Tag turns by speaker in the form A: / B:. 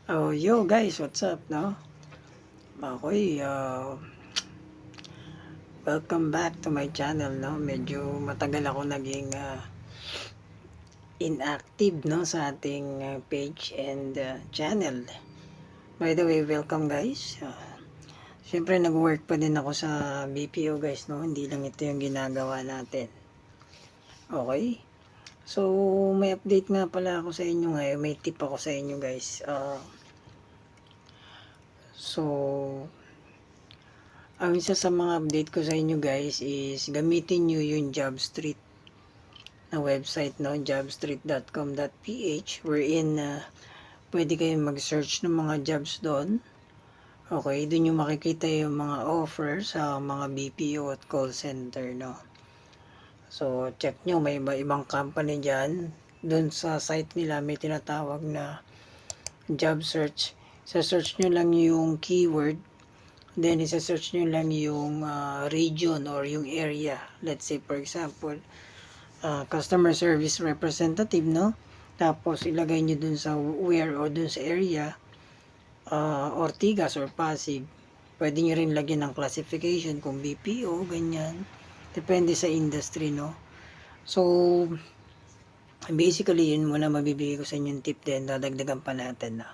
A: Oh, yo guys, what's up, no? Ako'y, welcome back to my channel, no? Medyo matagal ako naging inactive, no? Sa ating page and channel. By the way, welcome guys. Siyempre, nag-work pa din ako sa BPO guys, no? Hindi lang ito yung ginagawa natin. Okay? So, may update nga pala ako sa inyo ngayon. May tip ako sa inyo guys. Ang isa sa mga update ko sa inyo guys is gamitin nyo yung JobStreet na website, no? jobstreet.com.ph wherein pwede kayong mag-search ng mga jobs doon. Okay, doon nyo makikita yung mga offer sa mga BPO at call center, no? So, check nyo, may iba-ibang company dyan. Doon sa site nila may tinatawag na job search. Sa search nyo lang yung keyword. Then, isa-search nyo lang yung region or yung area. Let's say, for example, customer service representative, no? Tapos, ilagay nyo dun sa where o dun sa area, Ortigas or Pasig. Pwede nyo rin lagyan ng classification kung BPO, ganyan. Depende sa industry, no? So, basically, yun muna mabibigay ko sa inyong tip din. Dadagdagan pa natin, na.